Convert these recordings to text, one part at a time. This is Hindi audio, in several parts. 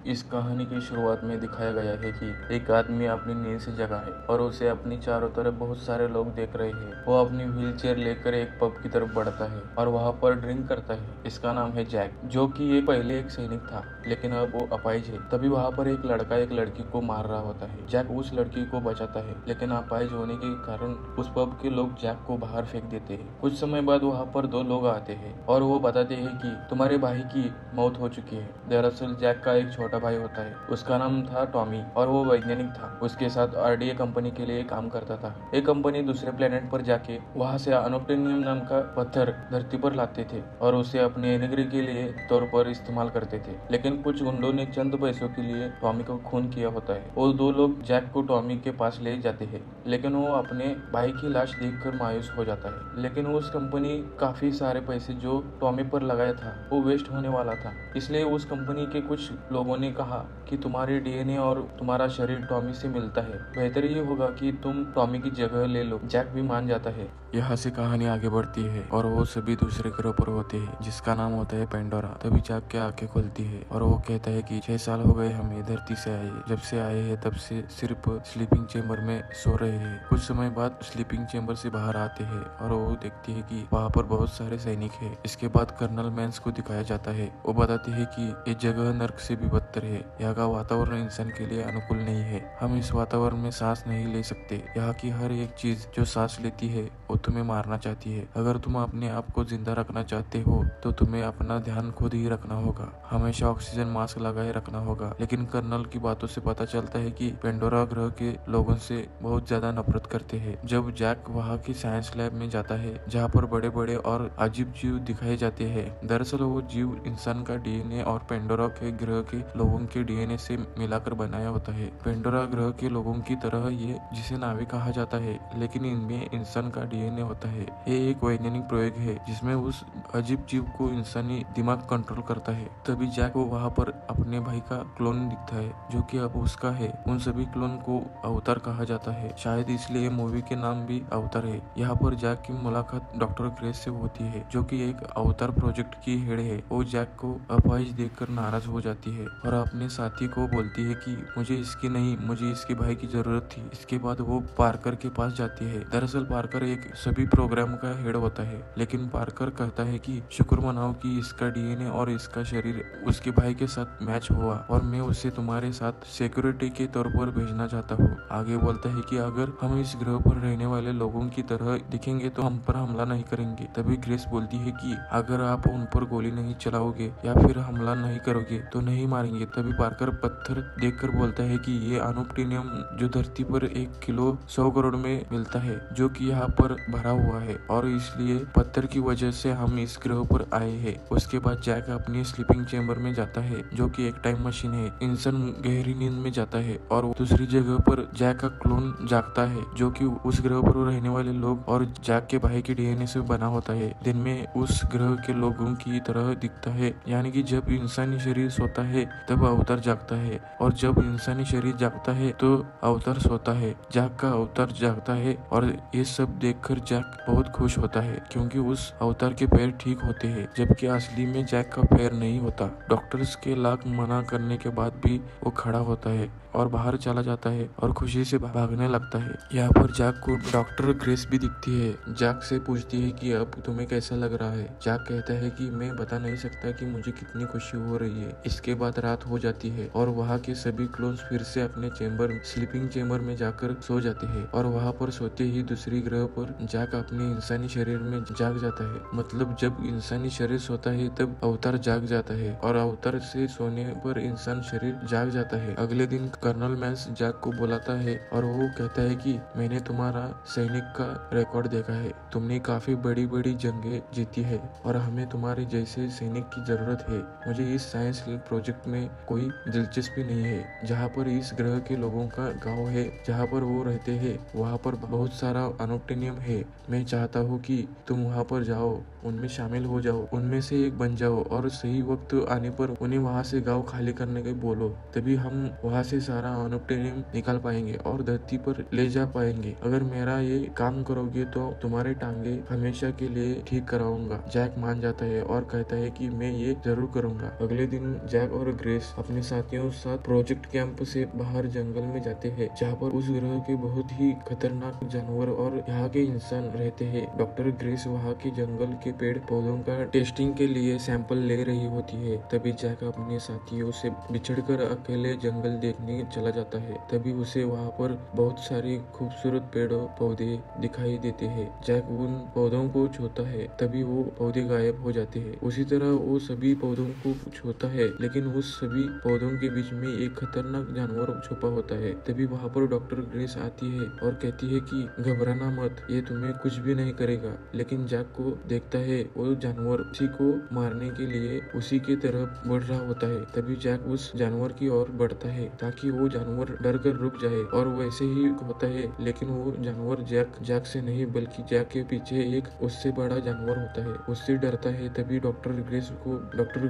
इस कहानी की शुरुआत में दिखाया गया है कि एक आदमी अपनी नींद से जगा है और उसे अपनी चारों तरफ बहुत सारे लोग देख रहे हैं। वो अपनी व्हील चेयर लेकर एक पब की तरफ बढ़ता है और वहाँ पर ड्रिंक करता है। इसका नाम है जैक, जो कि ये पहले एक सैनिक था लेकिन अब वो अपाहिज है। तभी वहाँ पर एक लड़का एक लड़की को मार रहा होता है। जैक उस लड़की को बचाता है लेकिन अपाहिज होने के कारण उस पब के लोग जैक को बाहर फेंक देते हैं। कुछ समय बाद वहाँ पर दो लोग आते हैं और वो बताते हैं कि तुम्हारे भाई की मौत हो चुकी है। दरअसल जैक का एक छोटा भाई होता है, उसका नाम था टॉमी और वो वैज्ञानिक था। उसके साथ आरडीए कंपनी के लिए काम करता था। एक कंपनी दूसरे प्लेनेट पर जाके वहाँ से अनोप्टेनियम नाम का पत्थर धरती पर लाते थे और उसे अपने एनर्जी के लिए तौर पर इस्तेमाल करते थे। लेकिन कुछ गुंडों ने चंद पैसों के लिए टॉमी को खून किया होता है। वो दो लोग जैक को टॉमी के पास ले जाते हैं लेकिन वो अपने भाई की लाश देखकर मायूस हो जाता है। लेकिन उस कंपनी काफी सारे पैसे जो टॉमी पर लगाया था वो वेस्ट होने वाला था, इसलिए उस कंपनी के कुछ लोगों ने कहा कि तुम्हारे डीएनए और तुम्हारा शरीर टॉमी से मिलता है, बेहतर ये होगा कि तुम टॉमी की जगह ले लो। जैक भी मान जाता है। यहाँ से कहानी आगे बढ़ती है और वो सभी दूसरे ग्रह पर होते हैं जिसका नाम होता है पेंडोरा। तभी जैक के आंखें खुलती है और वो कहता है कि 6 साल हो गए हमें धरती से आए, जब से आए हैं तब से सिर्फ स्लीपिंग चेम्बर में सो रहे हैं। कुछ समय बाद स्लीपिंग चेम्बर से बाहर आते हैं और वो देखती है कि वहाँ पर बहुत सारे सैनिक है। इसके बाद कर्नल मैंस को दिखाया जाता है। वो बताते हैं कि ये जगह नर्क से भी बदतर है। यहाँ का वातावरण इंसान के लिए अनुकूल नहीं है। हम इस वातावरण में सांस नहीं ले सकते। यहाँ की हर एक चीज जो सांस लेती है वो तुम्हें मारना चाहती है। अगर तुम अपने आप को जिंदा रखना चाहते हो तो तुम्हें अपना ध्यान खुद ही रखना होगा। हमेशा ऑक्सीजन मास्क लगाए रखना होगा। लेकिन कर्नल की बातों से पता चलता है कि पेंडोरा ग्रह के लोगों से बहुत ज्यादा नफरत करते हैं। जब जैक वहाँ की साइंस लैब में जाता है जहाँ पर बड़े बड़े और अजीब जीव दिखाए जाते हैं, दरअसल वो जीव इंसान का डीएनए और पेंडोरा के ग्रह के लोगों के डीएनए से मिलाकर बनाया होता है। पेंडोरा ग्रह के लोगों की तरह ये जिसे नावी कहा जाता है, लेकिन इनमें इंसान का डीएनए होता है। ये एक वैज्ञानिक प्रयोग है जिसमें उस अजीब जीव को इंसानी दिमाग कंट्रोल करता है। तभी जैक को वहाँ पर अपने भाई का क्लोन दिखता है जो कि अब उसका है। उन सभी क्लोन को अवतार कहा जाता है, शायद इसलिए मूवी के नाम भी अवतार है। यहाँ पर जैक की मुलाकात डॉक्टर ग्रेस से होती है जो कि एक अवतार प्रोजेक्ट की हेड है। वो जैक को अपाहिज देखकर नाराज हो जाती है और अपने साथी को बोलती है कि मुझे इसकी नहीं, मुझे इसके भाई की जरूरत थी। इसके बाद वो पार्कर के पास जाती है। दरअसल पार्कर एक सभी प्रोग्राम का हेड होता है, लेकिन पार्कर कहता है कि शुक्र मनाओ कि इसका डीएनए और इसका शरीर उसके भाई के साथ मैच हुआ और मैं उसे तुम्हारे साथ सिक्योरिटी के तौर पर भेजना चाहता हूँ। आगे बोलता है कि अगर हम इस ग्रह पर रहने वाले लोगों की तरह दिखेंगे तो हम पर हमला नहीं करेंगे। तभी ग्रेस बोलती है कि अगर आप उन पर गोली नहीं चलाओगे या फिर हमला नहीं करोगे तो नहीं मारेंगे। तभी पार्कर पत्थर देखकर बोलता है कि ये अनोप्टेनियम जो धरती पर 1 किलो 100 करोड़ में मिलता है, जो कि यहाँ पर भरा हुआ है और इसलिए पत्थर की वजह से हम इस ग्रह पर आए हैं। उसके बाद जैक अपनी स्लीपिंग चेम्बर में जाता है जो कि एक टाइम मशीन है। इंसान गहरी नींद में जाता है और दूसरी जगह पर जैक का क्लोन जागता है जो कि उस ग्रह पर रहने वाले लोग और जैक के भाई के डीएनए से बना होता है। दिन में उस ग्रह के लोगों की तरह दिखता है, यानी कि जब इंसानी शरीर सोता है तब अवतार जागता है और जब इंसानी शरीर जागता है तो अवतार सोता है। जैक का अवतार जागता है और ये सब देखकर जैक बहुत खुश होता है क्योंकि उस अवतार के पैर ठीक होते हैं, जबकि असली में जैक का पैर नहीं होता। डॉक्टर्स के लाख मना करने के बाद भी वो खड़ा होता है और बाहर चला जाता है और खुशी से भागने लगता है। यहाँ पर जैक को डॉक्टर ग्रेस भी दिखती है। जैक से पूछती है कि अब तुम्हें कैसा लग रहा है। जैक कहता है कि मैं बता नहीं सकता कि मुझे कितनी खुशी हो रही है। इसके बाद रात हो जाती है और वहाँ के सभी क्लोन्स फिर से अपने चेम्बर स्लीपिंग चेम्बर में जाकर सो जाते हैं और वहाँ पर सोते ही दूसरी ग्रह पर जैक अपने इंसानी शरीर में जाग जाता है। मतलब जब इंसानी शरीर सोता है तब अवतार जाग जाता है और अवतार से सोने पर इंसान शरीर जाग जाता है। अगले दिन कर्नल मैंस जैक को बुलाता है और वो कहता है कि मैंने तुम्हारा सैनिक का रिकॉर्ड देखा है। तुमने काफी बड़ी बड़ी जंगें जीती है और हमें तुम्हारे जैसे सैनिक की जरूरत है। मुझे इस साइंस प्रोजेक्ट में कोई दिलचस्पी नहीं है। जहाँ पर इस ग्रह के लोगों का गांव है जहाँ पर वो रहते हैं, वहाँ पर बहुत सारा अनोप्टेनियम है। मैं चाहता हूँ कि तुम वहाँ पर जाओ, उनमें शामिल हो जाओ, उनमें से एक बन जाओ और सही वक्त आने पर उन्हें वहाँ से गांव खाली करने के बोलो। तभी हम वहाँ से सारा अनोप्टेनियम निकाल पाएंगे और धरती पर ले जा पाएंगे। अगर मेरा ये काम करोगे तो तुम्हारे टांगे हमेशा के लिए ठीक कराऊंगा। जैक मान जाता है और कहता है कि मैं ये जरूर करूंगा। अगले दिन जैक और ग्रेस ग्रेस अपने साथियों के साथ प्रोजेक्ट कैंप से बाहर जंगल में जाते हैं, जहाँ पर उस ग्रह के बहुत ही खतरनाक जानवर और यहाँ के इंसान रहते हैं। डॉक्टर ग्रेस वहाँ के जंगल के पेड़ पौधों का टेस्टिंग के लिए सैंपल ले रही होती है। तभी जैक अपने साथियों से बिछड़कर अकेले जंगल देखने चला जाता है। तभी उसे वहाँ पर बहुत सारे खूबसूरत पेड़ पौधे दिखाई देते हैं। जैक उन पौधों को छूता है, तभी वो पौधे गायब हो जाते हैं। उसी तरह वो सभी पौधों को छूता है, लेकिन उस सभी पौधों के बीच में एक खतरनाक जानवर छुपा होता है। तभी वहाँ पर डॉक्टर ग्रेस आती है और कहती है कि घबराना मत, ये तुम्हें कुछ भी नहीं करेगा। लेकिन जैक को देखता है वो जानवर उसी को मारने के लिए उसी की तरफ बढ़ रहा होता है। तभी जैक उस जानवर की ओर बढ़ता है ताकि वो जानवर डर कर रुक जाए, और वैसे ही होता है। लेकिन वो जानवर जैक से नहीं बल्कि जैक के पीछे एक उससे बड़ा जानवर होता है, उससे डरता है। तभी डॉक्टर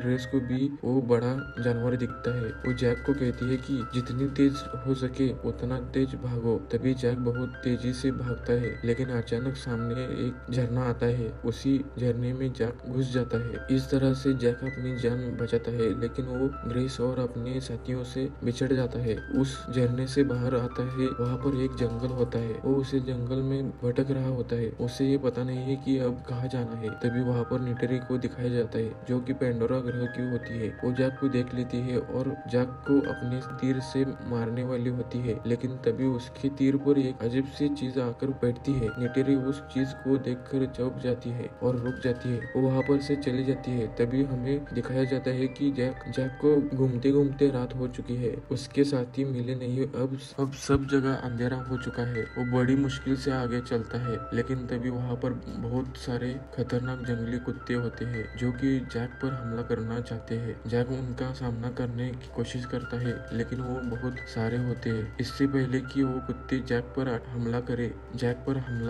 ग्रेस को भी वो बड़ा जानवर दिखता है। वो जैक को कहती है कि जितनी तेज हो सके उतना तेज भागो। तभी जैक बहुत तेजी से भागता है, लेकिन अचानक सामने एक झरना आता है। उसी झरने में जैक घुस जाता है। इस तरह से जैक अपनी जान बचाता है, लेकिन वो ग्रेस और अपने साथियों से बिछड़ जाता है। उस झरने से बाहर आता है, वहाँ पर एक जंगल होता है। वो उसे जंगल में भटक रहा होता है, उसे ये पता नहीं है कि अब कहाँ जाना है। तभी वहाँ पर निटेरी को दिखाया जाता है, जो कि पेंडोरा ग्रह की होती है। वो जैक को देख लेती है और जैक को अपने तीर से मारने वाली होती है, लेकिन तभी उसके तीर पर एक अजीब सी चीज आकर बैठती है। निटेरी उस चीज को देखकर चौंक जाती है और रुक जाती है। वो वहाँ पर से चली जाती है। तभी हमें दिखाया जाता है कि जैक को घूमते घूमते रात हो चुकी है। उसके साथी मिले नहीं। अब सब जगह अंधेरा हो चुका है। वो बड़ी मुश्किल से आगे चलता है, लेकिन तभी वहाँ पर बहुत सारे खतरनाक जंगली कुत्ते होते हैं जो कि जैक पर हमला करना चाहते हैं। जैक उनका सामना करने की कोशिश करता है, लेकिन वो बहुत सारे होते हैं। इससे पहले कि वो कुत्ते जैक पर हमला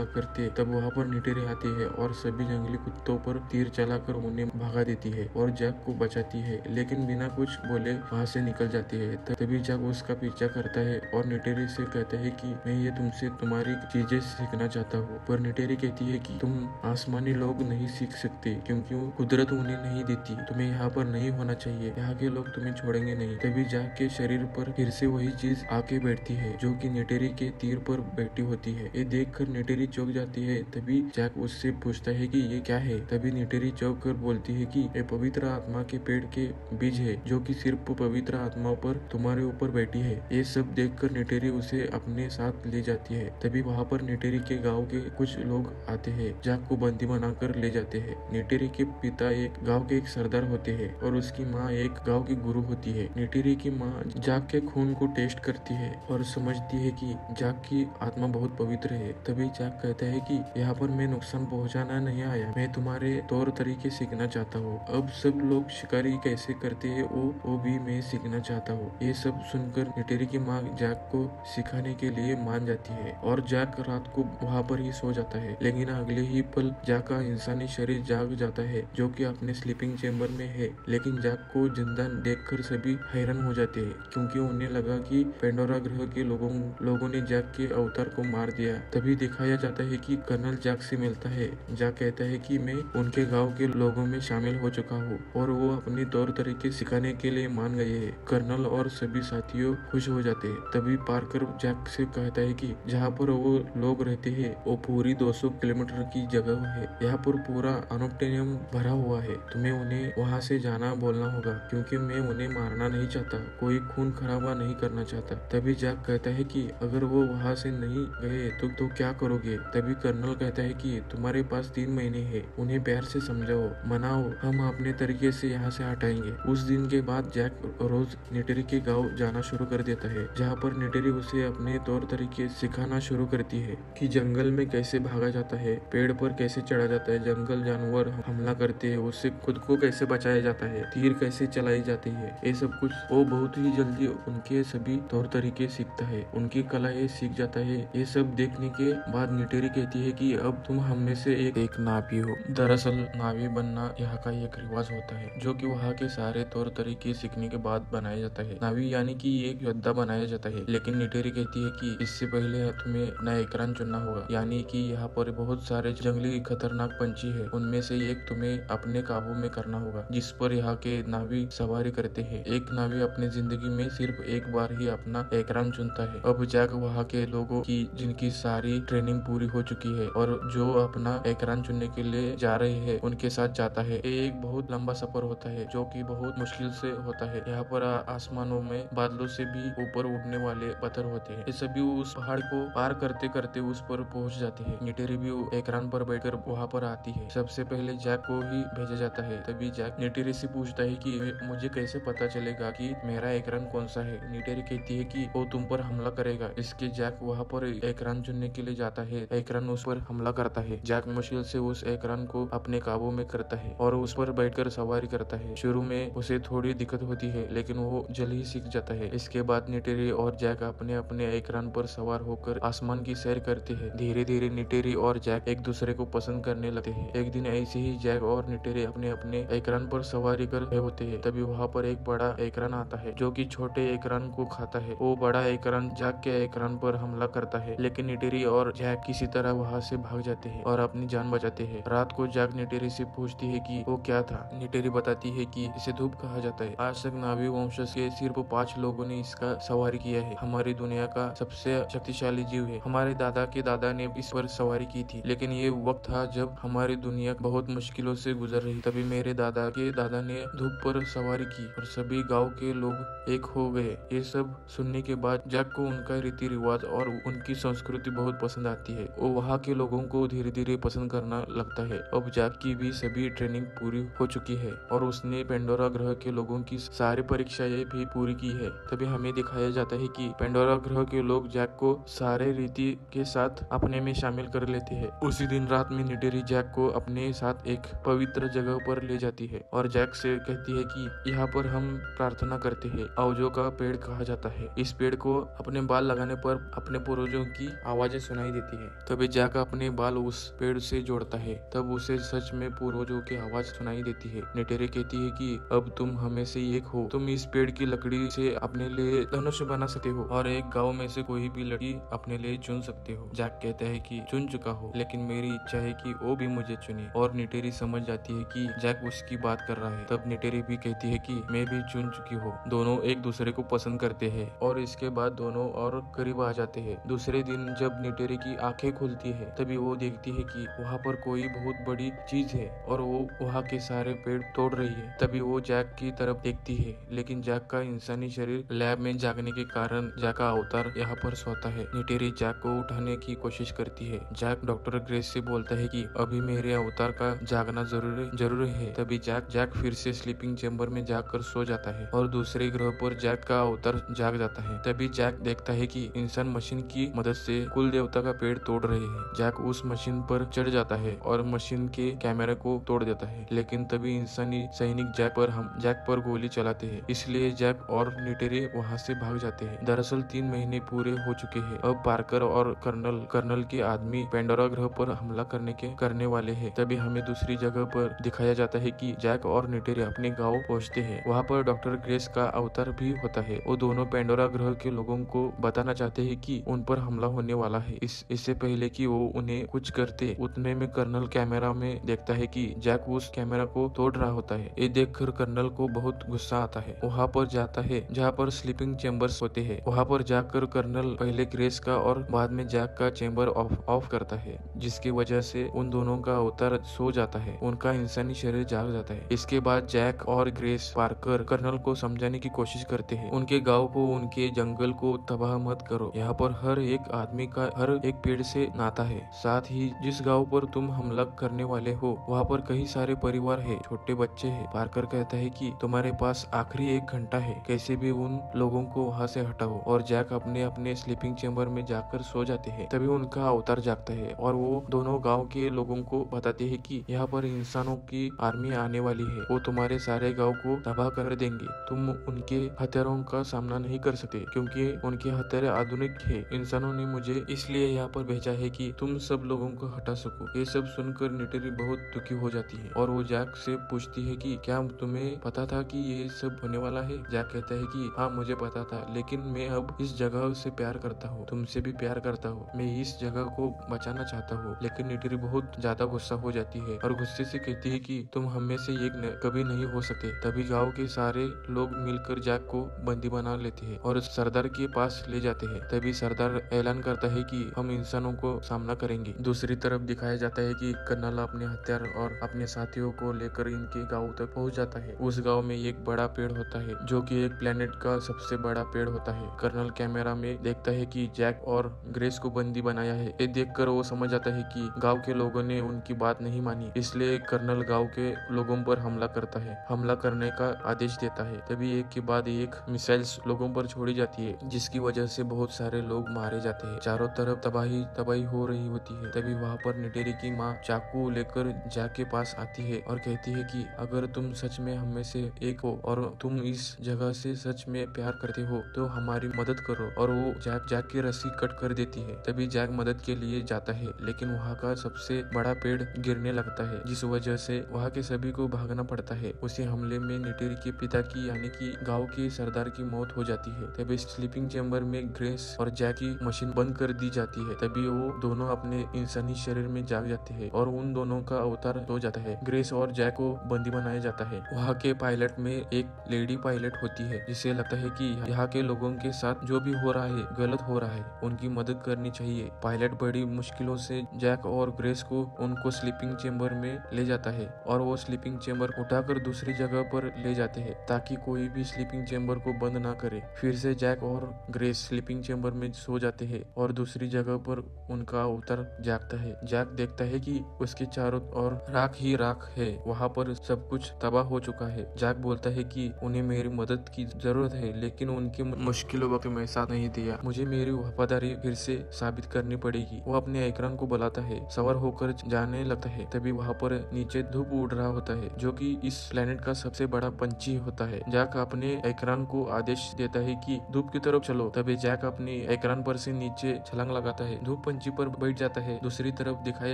करते, तब वहाँ पर निटेरी आती है और सभी जंगली कुत्तों पर तीर चलाकर उन्हें भगा देती है और जैक को बचाती है, लेकिन बिना कुछ बोले वहाँ से निकल जाती है। तभी जैक उसका पीछा करता है और निटेरी से कहता है कि मैं ये तुमसे तुम्हारी चीजें सीखना चाहता हूँ। पर निटेरी कहती है कि तुम आसमानी लोग नहीं सीख सकते, क्योंकि वो कुदरत उन्हें नहीं देती। तुम्हें यहाँ पर नहीं होना चाहिए, यहाँ के लोग तुम्हें छोड़ेंगे नहीं। तभी जैक के शरीर पर फिर से वही चीज आके बैठती है, जो कि निटेरी के तीर पर बैठी होती है। ये देखकर निटेरी चौंक जाती है। तभी जैक उससे पूछता है कि ये क्या है। तभी निटेरी चौंक कर बोलती है कि ये पवित्र आत्मा के पेड़ के बीज है, जो कि सिर्फ पवित्र आत्माओं पर तुम्हारे ऊपर बैठी है। ये सब देखकर निटेरी उसे अपने साथ ले जाती है। तभी वहाँ पर निटेरी के गांव के कुछ लोग आते हैं, जैक को बंदी बनाकर ले जाते हैं। निटेरी के पिता एक गांव के एक सरदार होते हैं और उसकी माँ एक गांव की गुरु होती है। निटेरी की माँ जैक के खून को टेस्ट करती है और समझती है कि जैक की आत्मा बहुत पवित्र है। तभी जैक कहता है कि यहाँ पर मैं नुकसान पहुँचाना नहीं आया, मैं तुम्हारे तौर तरीके सीखना चाहता हूँ। अब सब लोग शिकारी कैसे करते हैं वो भी मैं सीखना चाहता हूँ। ये सब सुनकर निटेरी की माँ जैक को सिखाने के लिए मान जाती है और जैक रात को वहाँ पर ही सो जाता है। लेकिन अगले ही पल जैक का इंसानी शरीर जाग जाता है, जो कि अपने स्लीपिंग चेम्बर में है। लेकिन जैक को जिंदा देखकर सभी हैरान हो जाते हैं, क्योंकि उन्हें लगा कि पेंडोरा ग्रह के लोगों ने जैक के अवतार को मार दिया। तभी दिखाया जाता है कि कर्नल जैक से मिलता है। जैक कहता है कि मैं उनके गांव के लोगों में शामिल हो चुका हूँ और वो अपने तौर तरीके सिखाने के लिए मान गए हैं। कर्नल और सभी साथियों खुश हो जाते हैं। तभी पार्कर जैक से कहता है कि जहाँ पर वो लोग रहते हैं वो पूरी 200 किलोमीटर की जगह है। यहाँ पर पूरा अनोप्टेनियम भरा हुआ है। तुम्हें उन्हें वहाँ से जाना बोलना होगा, क्योंकि मैं उन्हें मारना नहीं चाहता, कोई खून खराबा नहीं करना चाहता। तभी जैक कहता है कि अगर वो वहाँ से नहीं गए तो क्या करोगे। तभी कर्नल कहता है कि तुम्हारे पास 3 महीने हैं, उन्हें प्यार से समझाओ, मनाओ, हम अपने तरीके से यहाँ से हटाएंगे। उस दिन के बाद जैक रोज निटेरी के गाँव जाना शुरू कर देता है, जहाँ पर निटेरी उसे अपने तौर तरीके सिखाना शुरू करती है कि जंगल में कैसे भागा जाता है, पेड़ पर कैसे चढ़ा जाता है, जंगल जानवर हमला करते हैं उससे खुद को कैसे बचाया जाता है, तीर कैसे चलाई जाती है। ये सब कुछ वो बहुत ही जल्दी उनके सभी तौर तरीके सीखता है, उनकी कला ये सीख जाता है। ये सब देखने के बाद निटेरी कहती है कि अब तुम हम में से एक नावी हो। दरअसल नावी बनना यहाँ का एक रिवाज होता है, जो कि वहाँ के सारे तौर तरीके सीखने के बाद बनाया जाता है। नावी यानी कि एक योद्धा बनाया जाता है। लेकिन निटेरी कहती है कि इससे पहले तुम्हें नया एकरान चुनना होगा, यानी कि यहाँ पर बहुत सारे जंगली खतरनाक पंछी है, उनमें से एक तुम्हें अपने काबू में करना होगा, जिस पर यहाँ के नावी सवारी करते हैं। एक नावी अपनी जिंदगी में सिर्फ एक बार ही अपना एकरान चुनता है। अब जैक वहाँ के लोगों की जिनकी सारी ट्रेनिंग पूरी हो चुकी है और जो अपना एकरान चुनने के लिए जा रहे हैं उनके साथ जाता है। ये एक बहुत लंबा सफर होता है जो कि बहुत मुश्किल से होता है। यहाँ पर आसमानों में बादलों से भी ऊपर उड़ने वाले पत्थर होते हैं। ये सभी उस पहाड़ को पार करते करते उस पर पहुंच जाते हैं। नीटेरी भी एकरान पर बैठकर वहाँ पर आती है। सबसे पहले जैक को ही भेजा जाता है। तभी जैक नीटेरी से पूछता है कि मुझे कैसे पता चलेगा कि मेरा एकरान कौन सा है। नीटेरी कहती है कि वो तुम पर हमला करेगा। इसके जैक वहाँ पर एकरान चुनने के लिए जाता है। एकरान उस पर हमला करता है। जैक मुश्किल से उस एकरान को अपने काबू में करता है और उस पर बैठकर सवारी करता है। शुरू में उसे थोड़ी दिक्कत होती है लेकिन वो जल्द ही सीख जाता है। इसके बाद नीटेरी और जैक अपने अपने एकरान पर सवार होकर आसमान की सैर करते हैं। धीरे धीरे नीटेरी और जैक एक दूसरे को पसंद करने लगते हैं। एक दिन ऐसे ही जैक और नीटेरी अपने अपने एकरान पर सवारी कर रहे होते हैं। तभी वहाँ पर एक बड़ा एकरान आता है जो कि छोटे एकरान को खाता है। वो बड़ा एकरान जैक के एकरान पर हमला करता है लेकिन नीटेरी और जैक किसी तरह वहाँ से भाग जाते हैं और अपनी जान बचाते हैं। रात को जैक नीटेरी से पूछती है कि वो क्या था। नीटेरी बताती है कि इसे धूप कहा जाता है। आज तक नावी वंशज के सिर्फ 5 लोगों ने इसका सवारी किया है। हमारी दुनिया का सबसे शक्तिशाली जीव है। हमारे दादा के दादा ने इस पर सवारी की थी लेकिन ये वक्त था जब हमारी दुनिया बहुत मुश्किलों से गुजर रही। तभी मेरे दादा के दादा ने धूप पर सवारी की और सभी गांव के लोग एक हो गए। ये सब सुनने के बाद जैक को उनका रीति रिवाज और उनकी संस्कृति बहुत पसंद आती है। वो वहाँ के लोगों को धीरे धीरे पसंद करना लगता है। अब जैक की भी सभी ट्रेनिंग पूरी हो चुकी है और उसने पेंडोरा ग्रह के लोगों की सारी परीक्षाएं भी पूरी की है। तभी हमें दिखाया जाता है कि पेंडोरा ग्रह के लोग जैक को सारे रीति के साथ अपने में शामिल कर लेते हैं। उसी दिन रात में नीटेरी जैक को अपने साथ एक पवित्र जगह पर ले जाती है और जैक से कहती है कि यहाँ पर हम प्रार्थना करते हैं। औजो का पेड़ कहा जाता है। इस पेड़ को अपने बाल लगाने पर अपने पूर्वजों की आवाजें सुनाई देती है। तभी जैक अपने बाल उस पेड़ से जोड़ता है। तब उसे सच में पूर्वजों की आवाज सुनाई देती है। नीटेरी कहती है कि अब तुम हमें से एक हो। तुम इस पेड़ की लकड़ी से अपने लिए धनुष बना सकते हो और एक गांव में से कोई भी लड़की अपने लिए चुन सकते हो। जैक कहता है कि चुन चुका हो लेकिन मेरी इच्छा है कि वो भी मुझे चुने। और नीटेरी समझ जाती है कि जैक उसकी बात कर रहा है। तब नीटेरी भी कहती है कि मैं भी चुन चुकी हूँ। दोनों एक दूसरे को पसंद करते हैं और इसके बाद दोनों और करीब आ जाते हैं। दूसरे दिन जब नीटेरी की आंखें खुलती है तभी वो देखती है कि वहाँ पर कोई बहुत बड़ी चीज है और वो वहाँ के सारे पेड़ तोड़ रही है। तभी वो जैक की तरफ देखती है लेकिन जैक का इंसानी शरीर लैब में जागने के कारण जैक का अवतार यहाँ पर सोता है। नीटेरी जैक को उठाने की कोशिश करती है। जैक डॉक्टर ग्रेस से बोलता है कि अभी मेरे अवतार का जागना जरूरी है। तभी जैक फिर से स्लीपिंग चेम्बर में जाकर सो जाता है और दूसरे ग्रह पर जैक का अवतार जाग जाता है। तभी जैक देखता है कि इंसान मशीन की मदद से कुल देवता का पेड़ तोड़ रहे हैं। जैक उस मशीन पर चढ़ जाता है और मशीन के कैमरे को तोड़ देता है लेकिन तभी इंसानी सैनिक जैक पर गोली चलाते हैं। इसलिए जैक और नीटेरी वहाँ से भाग जाते हैं। दरअसल 3 महीने पूरे हो चुके हैं। अब पार्कर और कर्नल के आदमी पेंडोरा ग्रह पर हमला करने वाले हैं। तभी हमें दूसरी जगह पर दिखाया जाता है कि जैक और नीटेरी अपने गांव पहुंचते हैं। वहाँ पर डॉक्टर ग्रेस का अवतार भी होता है। वो दोनों पेंडोरा ग्रह के लोगों को बताना चाहते हैं कि उन पर हमला होने वाला है। इससे पहले कि वो उन्हें कुछ करते उतने में कर्नल कैमरा में देखता है कि जैक उस कैमरा को तोड़ रहा होता है। ये देखकर कर्नल को बहुत गुस्सा आता है। वहाँ पर जाता है जहाँ पर स्लीपिंग चेम्बर्स होते हैं। वहाँ पर जाकर कर्नल पहले ग्रेस का और बाद में जैक का चेम्बर ऑफ करता है जिसकी वजह से उन दोनों का अवतार सो जाता है। उनका इंसानी शरीर जाग जाता है। इसके बाद जैक और ग्रेस पार्कर कर्नल को समझाने की कोशिश करते हैं। उनके गांव को उनके जंगल को तबाह मत करो। यहाँ पर हर एक आदमी का हर एक पेड़ से नाता है। साथ ही जिस गांव पर तुम हमला करने वाले हो वहाँ पर कई सारे परिवार है, छोटे बच्चे है। पार्कर कहता है कि तुम्हारे पास आखिरी 1 घंटा है, कैसे भी उन लोगों को वहाँ से हटाओ। और जैक अपने अपने स्लीपिंग चेम्बर में जाकर सो जाते हैं। तभी उनका अवतार जागता है और वो दोनों गांव के लोगों को बताते हैं कि यहाँ पर इंसानों की आर्मी आने वाली है। वो तुम्हारे सारे गांव को तबाह कर देंगे। तुम उनके हथियारों का सामना नहीं कर सकते क्योंकि उनके हथियार आधुनिक है। इंसानों ने मुझे इसलिए यहाँ पर भेजा है कि तुम सब लोगों को हटा सको। ये सब सुनकर नीटेरी बहुत दुखी हो जाती है और वो जैक से पूछती है कि क्या तुम्हें पता था कि ये सब होने वाला है। जैक कहता है कि हाँ मुझे पता था लेकिन मैं अब इस जगह से प्यार करता हूँ, तुमसे भी प्यार करता हूँ। मैं इस जगह को बचाना चाहता हूँ। लेकिन नीटेरी बहुत ज्यादा गुस्सा हो जाती है और गुस्से से कहती है कि तुम हम में से एक कभी नहीं हो सकते। तभी गाँव गांव के सारे लोग मिलकर जैक को बंदी बना लेते हैं और सरदार के पास ले जाते हैं। तभी सरदार ऐलान करता है कि हम इंसानों को सामना करेंगे। दूसरी तरफ दिखाया जाता है कि कर्नल अपने हथियार और अपने साथियों को लेकर इनके गांव तक पहुंच जाता है। उस गांव में एक बड़ा पेड़ होता है जो कि एक प्लेनेट का सबसे बड़ा पेड़ होता है। कर्नल कैमरा में देखता है कि जैक और ग्रेस को बंदी बनाया है। ये देखकर वो समझ आता है कि गांव के लोगों ने उनकी बात नहीं मानी, इसलिए कर्नल गांव के लोगों पर हमला करता है, हमला करने का आदेश देता है। तभी एक के बाद एक मिसाइल्स लोगों पर छोड़ी जाती है, जिसकी वजह से बहुत सारे लोग मारे जाते हैं। चारों तरफ तबाही तबाही हो रही होती है। तभी वहाँ पर निटेरी की माँ चाकू लेकर जैक के पास आती है और कहती है कि अगर तुम सच में हम में से एक हो और तुम इस जगह से सच में प्यार करते हो तो हमारी मदद करो। और वो जैक की रस्सी कट कर देती है। तभी जैक मदद के लिए जाता है, लेकिन वहाँ का सबसे बड़ा पेड़ गिरने लगता है, जिस वजह से वहाँ के सभी को भागना पड़ता है। उसी हमले में निटेरी के पिता की यानी कि गाँव के सरदार की मौत हो जाती है। तभी स्लीपिंग चेम्बर में ग्रेस और जैक की मशीन बंद कर दी जाती है। तभी वो दोनों अपने इंसानी शरीर में जाग जाते हैं और उन दोनों का अवतार हो जाता है। ग्रेस और जैक को बंदी बनाया जाता है। वहाँ के पायलट में एक लेडी पायलट होती है, जिसे लगता है कि यहाँ के लोगों के साथ जो भी हो रहा है गलत हो रहा है, उनकी मदद करनी चाहिए। पायलट बड़ी मुश्किलों से जैक और ग्रेस को उनको स्लीपिंग चेम्बर में ले जाता है और वो स्लीपिंग चेम्बर उठाकर दूसरी जगह पर ले जाते हैं ताकि कोई भी स्लीपिंग चेम्बर को बंद ना करे। फिर से जैक और ग्रेस स्लीपिंग चेम्बर में सो जाते हैं और दूसरी जगह पर उनका अवतार जागता है। जैक देखता है कि उसके चारों ओर राख ही राख है, वहाँ पर सब कुछ तबाह हो चुका है। जैक बोलता है कि उन्हें मेरी मदद की जरूरत है, लेकिन उनके मुश्किलों वक्त में साथ नहीं दिया। मुझे मेरी वफादारी फिर से साबित करनी पड़ेगी। वो अपने एकरान को बुलाता है, सवार होकर जाने लगता है। तभी वहाँ पर नीचे धूप उड़ रहा होता है, जो कि इस प्लेनेट का सबसे बड़ा पंछी होता है। जैक अपने एकरान को आदेश देता है कि धूप की तरफ चलो। तभी जैक अपने एकरान पर से नीचे छलांग लगाता है, धूप पंछी पर बैठ जाता है। दूसरी तरफ दिखाया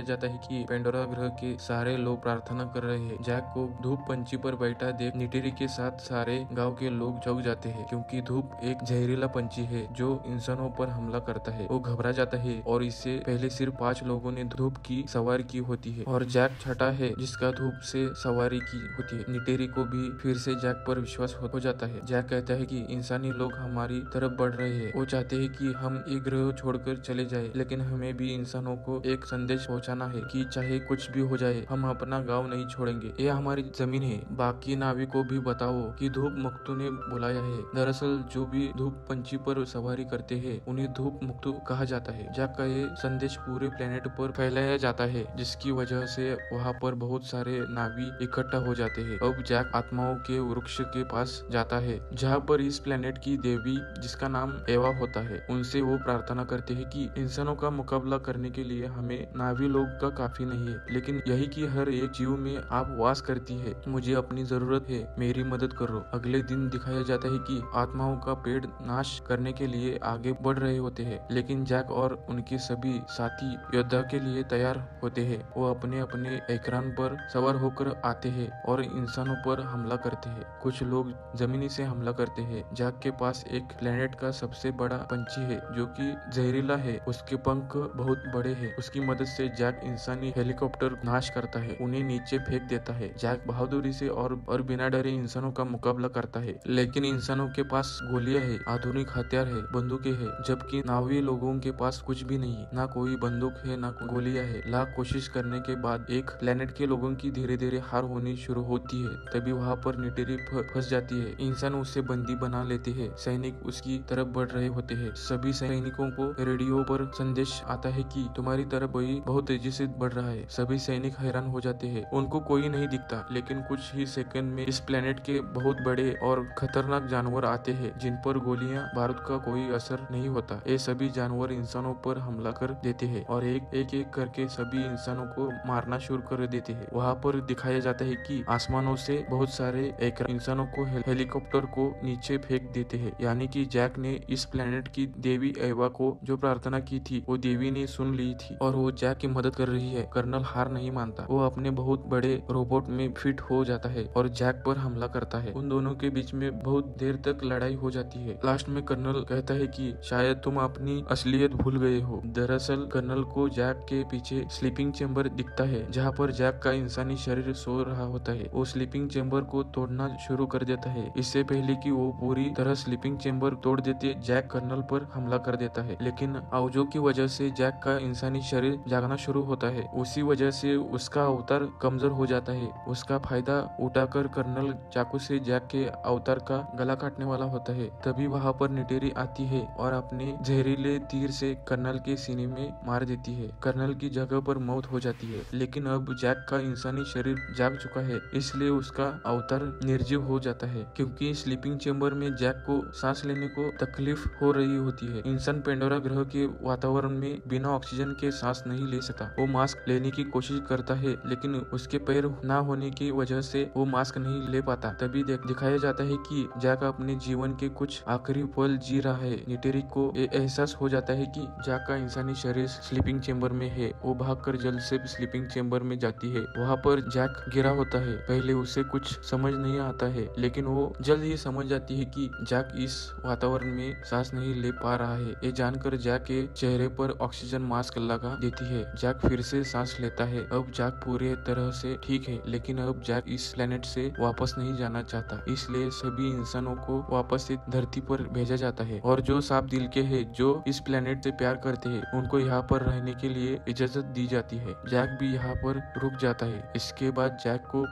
जाता है कि पेंडोरा ग्रह के सारे लोग प्रार्थना कर रहे हैं। जैक को धूप पंछी पर बैठा देख निटेरी के साथ सारे गांव के लोग जग जाते हैं, क्योंकि धूप एक जहरीला पंछी है जो इंसानों पर हमला करता है। वो घबरा जाता है और इससे पहले सिर्फ 5 लोगों ने धूप की सवारी की होती है और जैक छठा है जिसका धूप से सवारी की होती है। निटेरी को भी फिर से जैक पर विश्वास हो जाता है। जैक कहता है कि इंसानी लोग हमारी तरफ बढ़ रहे हैं, वो चाहते हैं कि हम ये ग्रह छोड़कर चले जाए, लेकिन हमें भी इंसानों को एक संदेश पहुंचाना है कि चाहे कुछ भी हो जाए हम अपना गांव नहीं छोड़ेंगे। ये हमारी जमीन है। बाकी नाविकों को भी बताओ कि धूप मुक्तों ने बुलाया है। दरअसल जो भी धूप पंछी पर सवारी करते हैं उन्हें धूप मुक्तों कहा जाता है। जैक का ये संदेश पूरे प्लेनेट पर फैलाया जाता है, जिसकी वजह से वहाँ पर बहुत सारे नावी इकट्ठा हो जाते हैं। अब जैक आत्माओं के वृक्ष के पास जाता है, जहाँ पर इस प्लेनेट की देवी जिसका नाम एवा होता है, उनसे वो प्रार्थना करते हैं कि इंसानों का मुकाबला करने के लिए हमें नावी लोग का काफी नहीं है, लेकिन यही कि हर एक जीव में आप वास करती है। मुझे अपनी जरूरत है, मेरी मदद करो। अगले दिन दिखाया जाता है कि आत्माओं का पेड़ नाश करने के लिए आगे बढ़ रहे होते हैं, लेकिन जैक और उनके सभी साथी योद्धा के लिए तैयार होते हैं। वो अपने अपने एकरान पर सवार होकर आते हैं और इंसानों पर हमला करते हैं। कुछ लोग जमीनी से हमला करते हैं। जैक के पास एक प्लेनेट का सबसे बड़ा पंछी है जो कि जहरीला है, उसके पंख बहुत बड़े हैं। उसकी मदद से जैक इंसानी हेलीकॉप्टर नाश करता है, उन्हें नीचे फेंक देता है। जैक बहादुरी से और बिना डरे इंसानों का मुकाबला करता है, लेकिन इंसानों के पास गोलियां है, आधुनिक हथियार है, बंदूकें है, जबकि नावी लोगों के पास कुछ भी नहीं, ना कोई बंदूक है ना कोई गोलियां है। लाख कोशिश करने के बाद एक प्लेनेट के लोगों की धीरे धीरे हार होनी शुरू होती है। तभी वहाँ पर निटेरी फंस जाती है। इंसान उसे बंदी बना लेते हैं। सैनिक उसकी तरफ बढ़ रहे होते हैं। सभी सैनिकों को रेडियो पर संदेश आता है कि तुम्हारी तरफ कोई बहुत तेजी से बढ़ रहा है। सभी सैनिक हैरान हो जाते हैं, उनको कोई नहीं दिखता, लेकिन कुछ ही सेकंड में इस प्लेनेट के बहुत बड़े और खतरनाक जानवर आते हैं, जिन पर गोलियां बारूद का कोई असर नहीं होता। ये सभी जानवर इंसानों पर हमला कर देते हैं और एक एक करके सभी इंसानों को मारना शुरू कर देते हैं। वहाँ पर दिखाया जाता है कि आसमानों से बहुत सारे इंसानों को हेलीकॉप्टर को नीचे फेंक देते हैं, यानी कि जैक ने इस प्लेनेट की देवी एवा को जो प्रार्थना की थी वो देवी ने सुन ली थी और वो जैक की मदद कर रही है। कर्नल हार नहीं मानता, वो अपने बहुत बड़े रोबोट में फिट हो जाता है और जैक पर हमला करता है। उन दोनों के बीच में बहुत देर तक लड़ाई हो जाती है। लास्ट में कर्नल कहता है कि शायद तुम अपनी असलियत भूल गए हो। दरअसल कर्नल को जैक के पीछे स्लीपिंग चेम्बर दिखता है, जहाँ पर जैक का इंसानी शरीर सो रहा होता है। वो स्लीपिंग चेम्बर को तोड़ तोड़ना शुरू कर देता है। इससे पहले कि वो पूरी तरह स्लीपिंग चेम्बर तोड़ देते, जैक कर्नल पर हमला कर देता है। लेकिन आउजो की वजह से जैक का इंसानी शरीर जागना शुरू होता है। उसी वजह से उसका अवतार कमजोर हो जाता है। उसका फायदा उठाकर कर्नल चाकू से जैक के अवतार का गला काटने वाला होता है। तभी वहां पर निटेरी आती है और अपने जहरीले तीर से कर्नल के सीने में मार देती है। कर्नल की जगह पर मौत हो जाती है। लेकिन अब जैक का इंसानी शरीर जाग चुका है, इसलिए उसका अवतार निर्जीव हो जाता है। क्योंकि स्लीपिंग चेम्बर में जैक को सांस लेने को तकलीफ हो रही होती है। इंसान पेंडोरा ग्रह के वातावरण में बिना ऑक्सीजन के सांस नहीं ले सकता। वो मास्क लेने की कोशिश करता है, लेकिन उसके पैर ना होने की वजह से वो मास्क नहीं ले पाता। तभी दिखाया जाता है कि जैक अपने जीवन के कुछ आखिरी पल जी रहा है। निटेरी को ये एहसास हो जाता है कि जैक का इंसानी शरीर स्लीपिंग चेम्बर में है। वो भागकर जल्द से स्लीपिंग चेम्बर में जाती है। वहाँ पर जैक गिरा होता है। पहले उसे कुछ समझ नहीं आता है, लेकिन वो जल्द ही समझ जाती है कि जैक इस वातावरण में सांस नहीं ले पा रहा है। ये जानकर जैक के चेहरे पर ऑक्सीजन मास्क लगा देती है। जैक फिर से सांस लेता है। अब जैक पूरी तरह से ठीक है, लेकिन अब जैक इस प्लेनेट से वापस नहीं जाना चाहता। इसलिए सभी इंसानों को वापस से धरती पर भेजा जाता है, और जो साफ दिल के हैं, जो इस प्लेनेट से प्यार करते हैं, उनको यहाँ पर रहने के लिए इजाजत दी जाती है। जैक भी यहाँ पर रुक जाता है। इसके बाद जैक को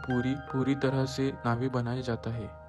पूरी तरह से नावी बनाया जाता है।